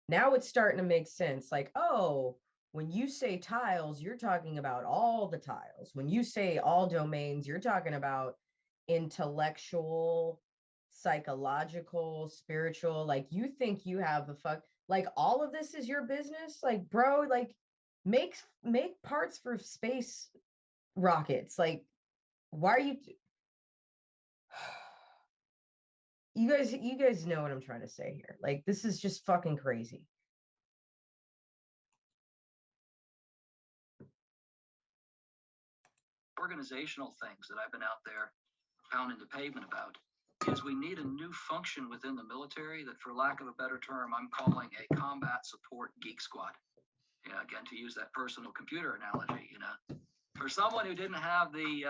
Now it's starting to make sense. Like, oh, when you say tiles, you're talking about all the tiles. When you say all domains, you're talking about intellectual, psychological, spiritual. Like, you think you have the fuck, like, all of this is your business? Like, bro, like, make parts for space rockets. Like, why are you you guys know what I'm trying to say here. Like, this is just fucking crazy. Organizational things that I've been out there pounding the pavement about is we need a new function within the military that, for lack of a better term, I'm calling a combat support geek squad. Again, to use that personal computer analogy, for someone who didn't have the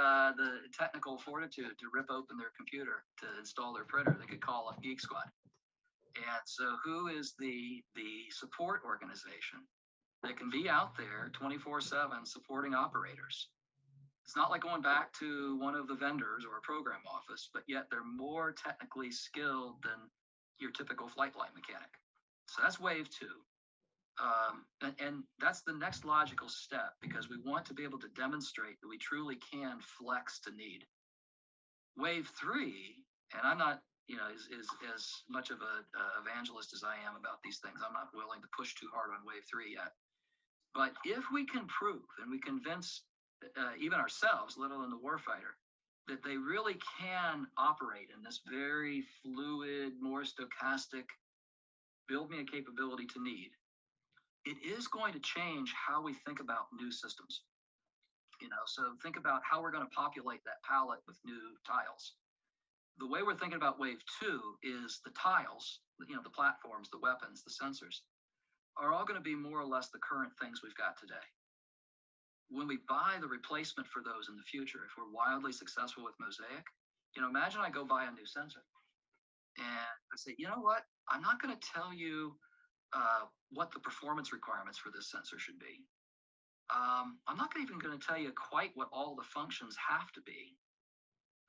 technical fortitude to rip open their computer to install their printer, they could call up Geek Squad. And so, who is the support organization that can be out there 24/7 supporting operators? It's not like going back to one of the vendors or a program office, but yet they're more technically skilled than your typical flight line mechanic. So that's wave 2. And that's the next logical step, because we want to be able to demonstrate that we truly can flex to need. Wave 3, and I'm not, is as much of a evangelist as I am about these things. I'm not willing to push too hard on wave 3 yet. But if we can prove and we convince even ourselves, let alone the warfighter, that they really can operate in this very fluid, more stochastic, build me a capability to need, it is going to change how we think about new systems. So think about how we're going to populate that palette with new tiles. The way we're thinking about wave 2 is the tiles, the platforms, the weapons, the sensors, are all going to be more or less the current things we've got today. When we buy the replacement for those in the future, if we're wildly successful with Mosaic, imagine I go buy a new sensor and I say, you know what? I'm not going to tell you what the performance requirements for this sensor should be. I'm not even going to tell you quite what all the functions have to be.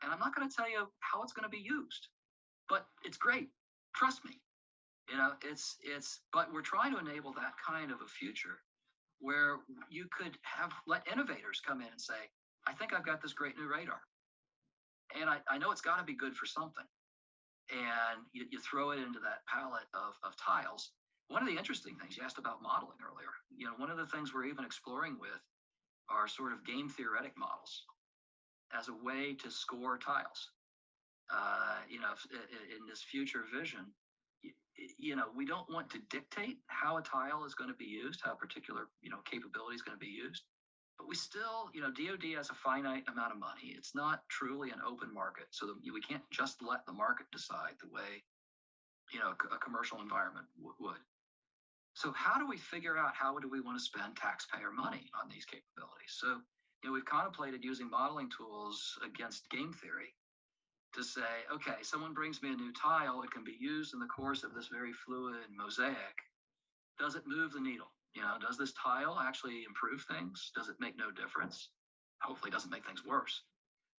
And I'm not going to tell you how it's going to be used, but it's great. Trust me. But we're trying to enable that kind of a future where you could let innovators come in and say, I think I've got this great new radar. And I know it's got to be good for something. And you throw it into that palette of tiles. One of the interesting things, you asked about modeling earlier, one of the things we're even exploring with are sort of game theoretic models as a way to score tiles. In this future vision, we don't want to dictate how a tile is going to be used, how a particular, capability is going to be used. But we still, DoD has a finite amount of money. It's not truly an open market. So we can't just let the market decide the way, a commercial environment would. So how do we figure out how do we want to spend taxpayer money on these capabilities? So, we've contemplated using modeling tools against game theory to say, okay, someone brings me a new tile. It can be used in the course of this very fluid mosaic. Does it move the needle? Does this tile actually improve things? Does it make no difference? Hopefully it doesn't make things worse.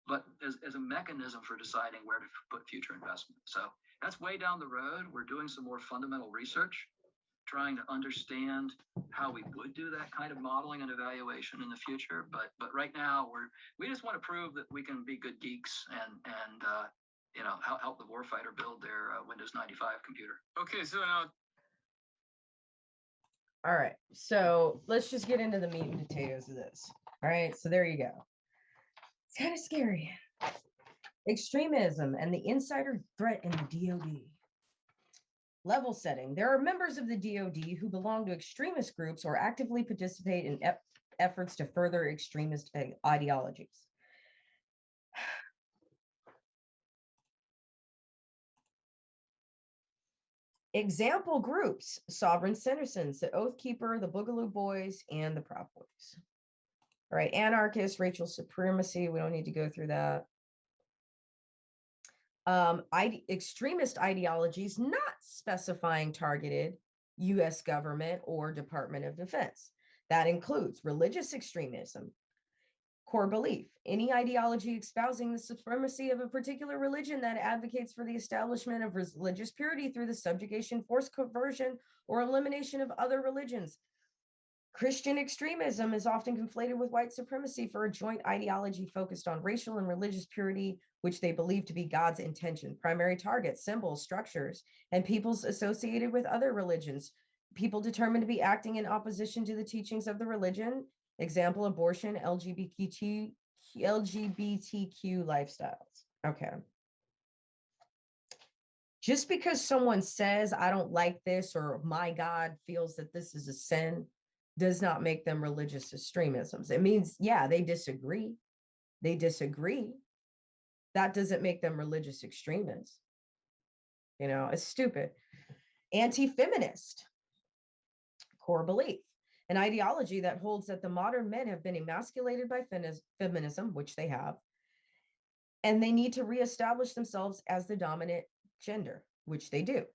But as a mechanism for deciding where to put future investment. So That's way down the road. We're doing some more fundamental research, trying to understand how we would do that kind of modeling and evaluation in the future. But right now, we just want to prove that we can be good geeks and you know, help the warfighter build their Windows 95 computer. Okay, so now All right, so let's just get into the meat and potatoes of this. All right, so there you go. It's kind of scary. Extremism and the insider threat in the DoD. Level setting. There are members of the DoD who belong to extremist groups or actively participate in efforts to further extremist ideologies. Example groups: Sovereign Citizens, the Oath Keeper, the Boogaloo Boys, and the Proud Boys. All right, anarchists, racial supremacy. We don't need to go through that. Extremist ideologies not specifying targeted U.S. government or Department of Defense. That includes religious extremism, core belief, any ideology espousing the supremacy of a particular religion that advocates for the establishment of religious purity through the subjugation, forced conversion, or elimination of other religions. Christian extremism is often conflated with white supremacy for a joint ideology focused on racial and religious purity, which they believe to be God's intention. Primary targets, symbols, structures, and peoples associated with other religions. People determined to be acting in opposition to the teachings of the religion. Example, abortion, LGBTQ lifestyles. Okay. Just because someone says, I don't like this, or my God feels that this is a sin, does not make them religious extremisms. It means, yeah, they disagree. They disagree. That doesn't make them religious extremists. You know, it's stupid. Anti-feminist, core belief, an ideology that holds that the modern men have been emasculated by feminism, which they have, and they need to reestablish themselves as the dominant gender, which they do.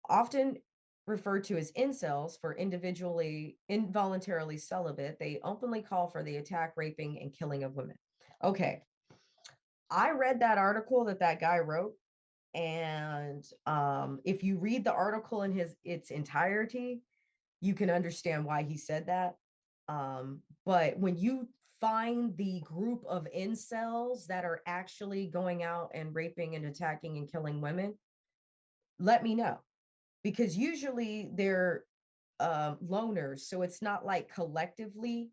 Often referred to as incels for involuntarily celibate, they openly call for the attack, raping, and killing of women. Okay, I read that article that guy wrote, and if you read the article in its entirety, you can understand why he said that. But when you find the group of incels that are actually going out and raping and attacking and killing women, let me know. Because usually they're loners, so it's not like collectively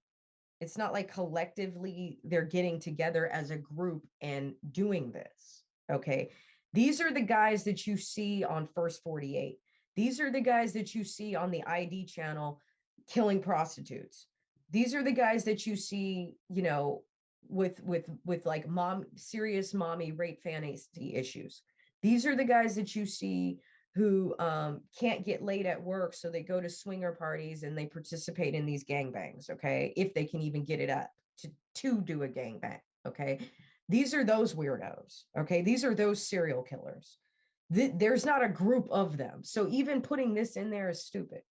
they're getting together as a group and doing this. Okay, these are the guys that you see on First 48. These are the guys that you see on the ID channel killing prostitutes. These are the guys that you see, you know, with like serious mommy rape fantasy issues. These are the guys that you see who can't get laid at work, so they go to swinger parties and they participate in these gangbangs, okay? If they can even get it up to do a gangbang, okay? These are those weirdos, okay? These are those serial killers. There's not a group of them. So even putting this in there is stupid.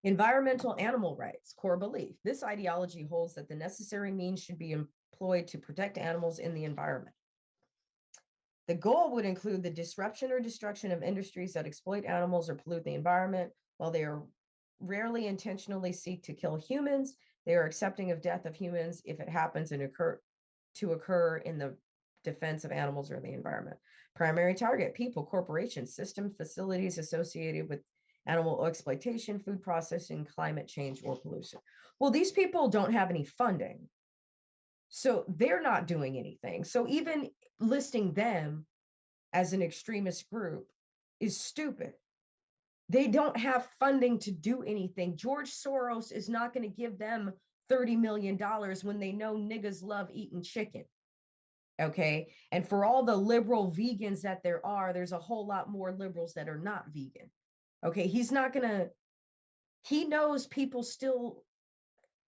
Environmental animal rights, core belief. This ideology holds that the necessary means should be employed to protect animals in the environment. The goal would include the disruption or destruction of industries that exploit animals or pollute the environment. While they are rarely intentionally seek to kill humans, they are accepting of death of humans if it happens and occur in the defense of animals or the environment. Primary target, people, corporations, system, facilities associated with animal exploitation, food processing, climate change, or pollution. Well, these people don't have any funding, so they're not doing anything. So even listing them as an extremist group is stupid. They don't have funding to do anything. George Soros is not going to give them $30 million when they know niggas love eating chicken. Okay. And for all the liberal vegans that there's a whole lot more liberals that are not vegan. Okay. He's not going to, he knows people still,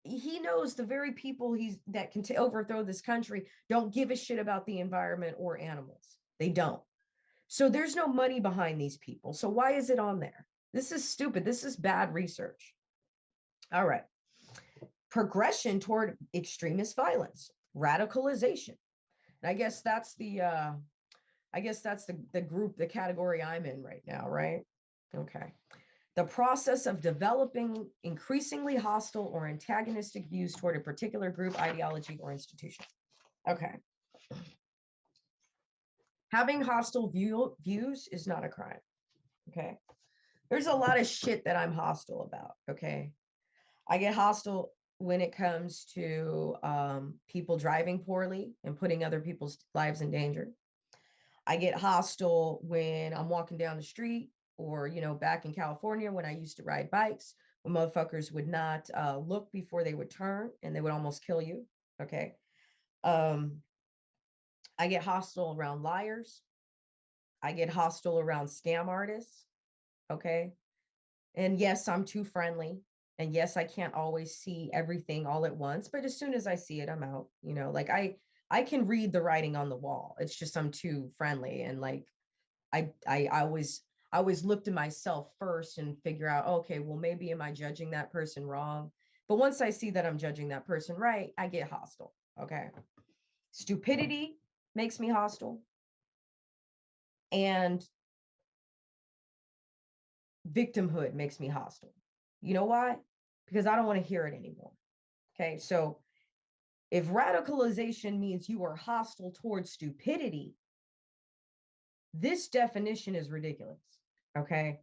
he knows the very people that can overthrow this country don't give a shit about the environment or animals. They don't. So there's no money behind these people. So why is it on there? This is stupid. This is bad research. All right. Progression toward extremist violence, radicalization. And I guess that's the I guess that's the group, the category I'm in right now, right? Okay. The process of developing increasingly hostile or antagonistic views toward a particular group, ideology, or institution. Okay. Having hostile views is not a crime. Okay. There's a lot of shit that I'm hostile about. Okay. I get hostile when it comes to people driving poorly and putting other people's lives in danger. I get hostile when I'm walking down the street, or, you know, back in California when I used to ride bikes, when motherfuckers would not look before they would turn and they would almost kill you. Okay. I get hostile around liars. I get hostile around scam artists. Okay. And yes, I'm too friendly. And yes, I can't always see everything all at once, but as soon as I see it, I'm out. You know, like I can read the writing on the wall. It's just I'm too friendly, and like I always look to myself first and figure out, okay, well, maybe am I judging that person wrong? But once I see that I'm judging that person right, I get hostile. Okay. Stupidity makes me hostile. And victimhood makes me hostile. You know why? Because I don't want to hear it anymore. Okay. So if radicalization means you are hostile towards stupidity, this definition is ridiculous. Okay.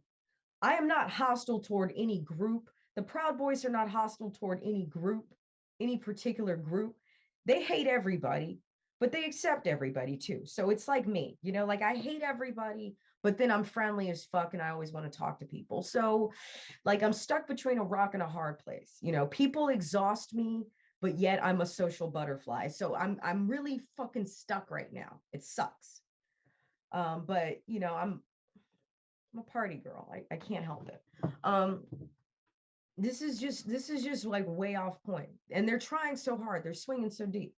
I am not hostile toward any group. The Proud Boys are not hostile toward any group, any particular group. They hate everybody, but they accept everybody too. So it's like me, you know, like I hate everybody, but then I'm friendly as fuck and I always want to talk to people. So like I'm stuck between a rock and a hard place. You know, people exhaust me, but yet I'm a social butterfly. So I'm really fucking stuck right now. It sucks. But you know, I'm a party girl. I can't help it. This is just like way off point. And they're trying so hard. They're swinging so deep.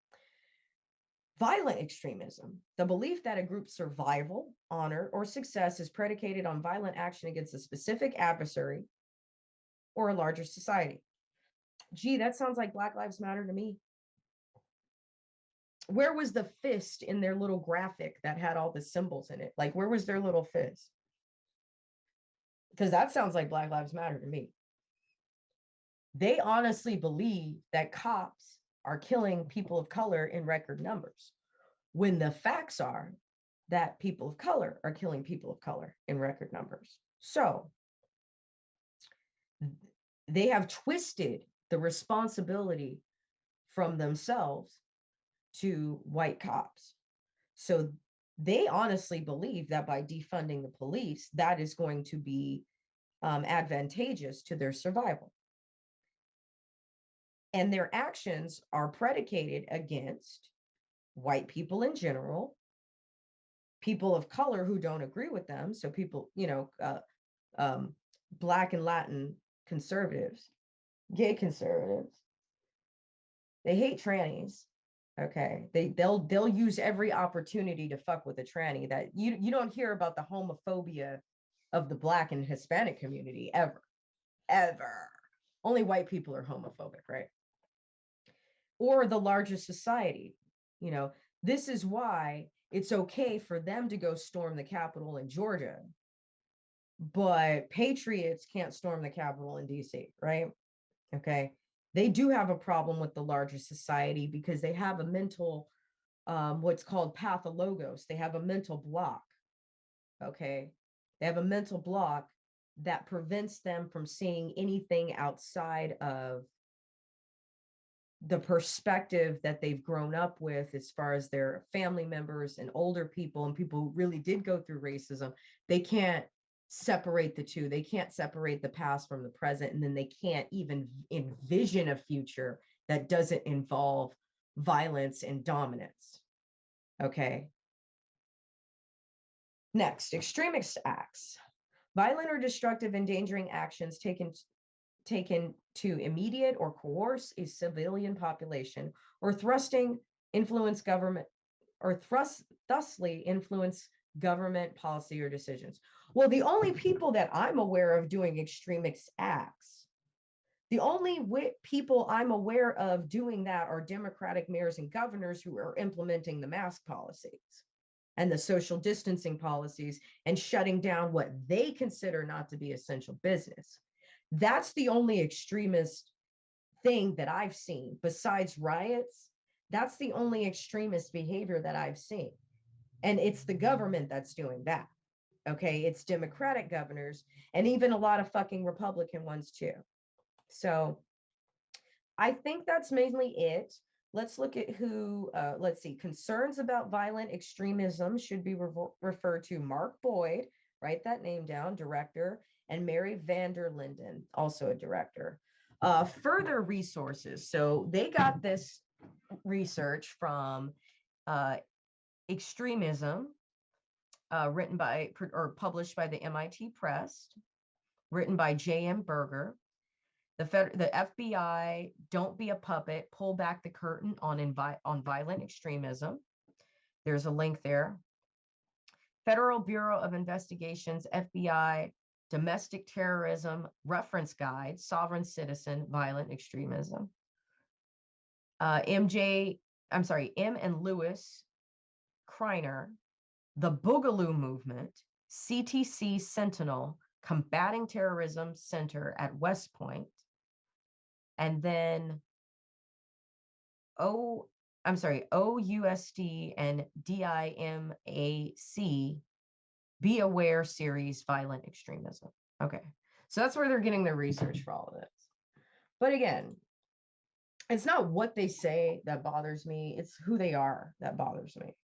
Violent extremism, the belief that a group's survival, honor, or success is predicated on violent action against a specific adversary or a larger society. Gee, that sounds like Black Lives Matter to me. Where was the fist in their little graphic that had all the symbols in it? Like, where was their little fist? Because that sounds like Black Lives Matter to me. They honestly believe that cops are killing people of color in record numbers, when the facts are that people of color are killing people of color in record numbers. So they have twisted the responsibility from themselves to white cops. So they honestly believe that by defunding the police, that is going to be advantageous to their survival. And their actions are predicated against white people in general, people of color who don't agree with them. So people, you know, Black and Latin conservatives, gay conservatives, they hate trannies. Okay, they'll use every opportunity to fuck with a tranny. That you don't hear about the homophobia of the Black and Hispanic community ever. Only white people are homophobic, right? Or the larger society. You know, this is why it's okay for them to go storm the Capitol in Georgia, but patriots can't storm the Capitol in DC, right? Okay. They do have a problem with the larger society because they have a mental, what's called pathologos. They have a mental block. Okay. They have a mental block that prevents them from seeing anything outside of the perspective that they've grown up with, as far as their family members and older people and people who really did go through racism. They can't separate the two. They can't separate the past from the present. And then they can't even envision a future that doesn't involve violence and dominance. Okay. Next, extremist acts. Violent or destructive endangering actions taken to immediate or coerce a civilian population, or thusly influence government policy or decisions. Well, the only people that I'm aware of doing extremist acts, the only people I'm aware of doing that are Democratic mayors and governors who are implementing the mask policies. and the social distancing policies and shutting down what they consider not to be essential business. That's the only extremist thing that I've seen besides riots. That's the only extremist behavior that I've seen. And it's the government that's doing that. Okay. It's Democratic governors and even a lot of fucking Republican ones too. So I think that's mainly it. Let's look at who, let's see, concerns about violent extremism should be referred to Mark Boyd, write that name down, director, and Mary Vander Linden, also a director. Further resources. So they got this research from Extremism, written by or published by the MIT Press, written by J.M. Berger. The FBI, Don't Be a Puppet, Pull Back the Curtain on Violent Extremism. There's a link there. Federal Bureau of Investigations, FBI, Domestic Terrorism Reference Guide, Sovereign Citizen, Violent Extremism. M. and Lewis Kreiner, The Boogaloo Movement, CTC Sentinel, Combating Terrorism Center at West Point. And then OUSD and DIMAC, Be Aware series, Violent Extremism. Okay, so that's where they're getting their research for all of this. But again, it's not what they say that bothers me, it's who they are that bothers me.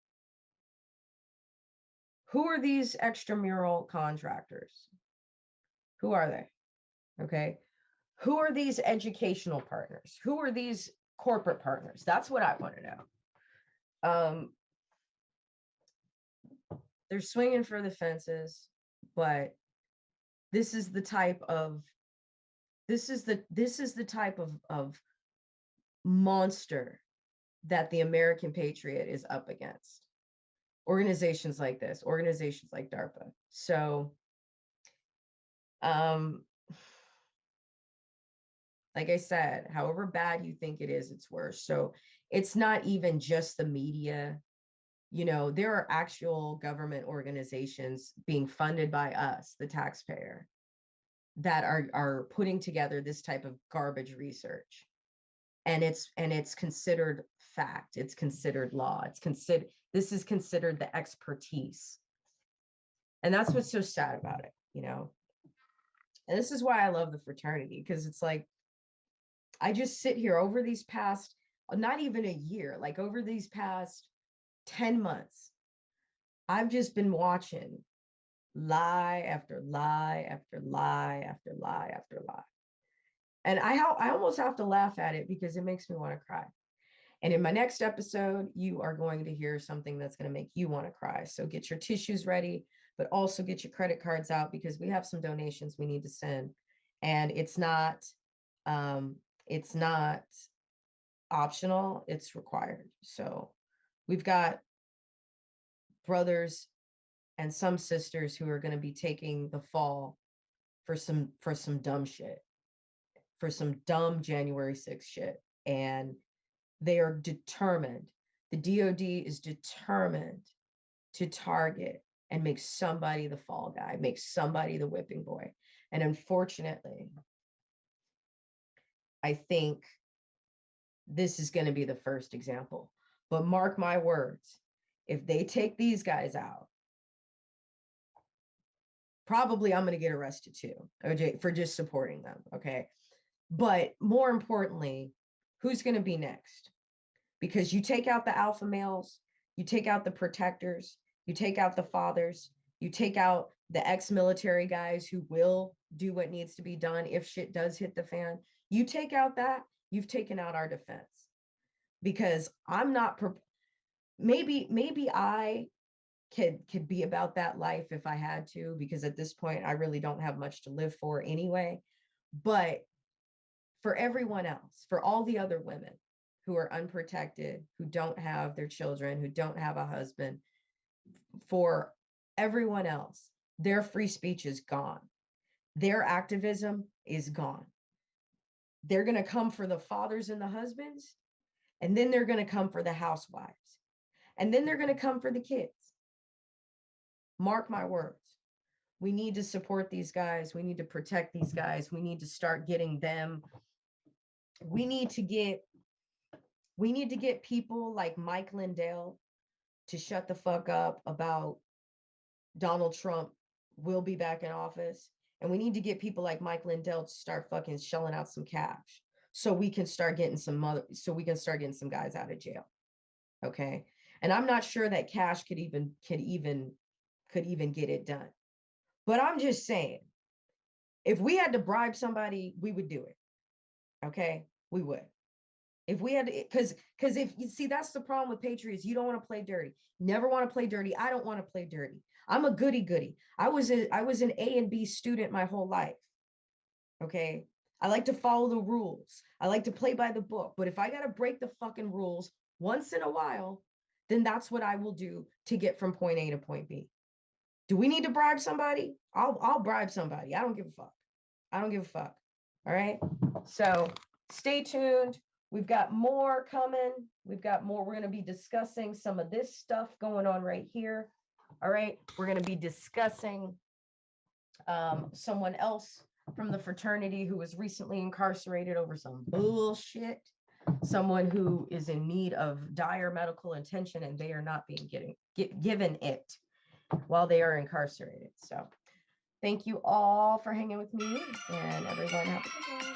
Who are these extramural contractors? Who are they? Okay. Who are these educational partners? Who are these corporate partners? That's what I want to know. They're swinging for the fences, but this is the type of monster that the American patriot is up against. Organizations like this, organizations like DARPA. So, like I said, however bad you think it is, it's worse. So it's not even just the media. You know, there are actual government organizations being funded by us, the taxpayer, that are putting together this type of garbage research. And it's considered fact. It's considered law. This is considered the expertise. And that's what's so sad about it, you know. And this is why I love the fraternity, because it's like, I just sit here over these past, not even a year, like over these past 10 months, I've just been watching lie after lie after lie after lie after lie. And I almost have to laugh at it because it makes me want to cry. And in my next episode, you are going to hear something that's going to make you want to cry. So get your tissues ready, but also get your credit cards out because we have some donations we need to send. And it's not optional, it's required. So we've got brothers and some sisters who are going to be taking the fall for some dumb shit, for some dumb January 6th shit. And they are determined. The DOD is determined to target and make somebody the fall guy, make somebody the whipping boy. And unfortunately, I think this is going to be the first example. But mark my words, if they take these guys out, probably I'm going to get arrested too, OJ, for just supporting them. Okay. But more importantly, who's going to be next? Because you take out the alpha males, you take out the protectors, you take out the fathers, you take out the ex-military guys who will do what needs to be done if shit does hit the fan. You take out that, you've taken out our defense. Because I'm not, maybe I could be about that life if I had to, because at this point, I really don't have much to live for anyway. But for everyone else, for all the other women who are unprotected, who don't have their children, who don't have a husband, for everyone else, their free speech is gone. Their activism is gone. They're going to come for the fathers and the husbands, and then they're going to come for the housewives, and then they're going to come for the kids. Mark my words. We need to support these guys. We need to protect these guys. We need to start getting them. We need to get people like Mike Lindell to shut the fuck up about Donald Trump will be back in office. And we need to get people like Mike Lindell to start fucking shelling out some cash so we can start getting some guys out of jail. Okay. And I'm not sure that cash could even get it done. But I'm just saying, if we had to bribe somebody, we would do it. Okay, we would. If we had to, because if you see, that's the problem with Patriots. You don't want to play dirty. Never want to play dirty. I don't want to play dirty. I'm a goody goody. I was an A and B student my whole life. Okay. I like to follow the rules. I like to play by the book. But if I got to break the fucking rules once in a while, then that's what I will do to get from point A to point B. Do we need to bribe somebody? I'll bribe somebody. I don't give a fuck. I don't give a fuck. All right. So stay tuned. We've got more coming. We've got more. We're going to be discussing some of this stuff going on right here. All right. We're going to be discussing someone else from the fraternity who was recently incarcerated over some bullshit. Someone who is in need of dire medical attention and they are not being given it while they are incarcerated. So thank you all for hanging with me, and everyone have a good one.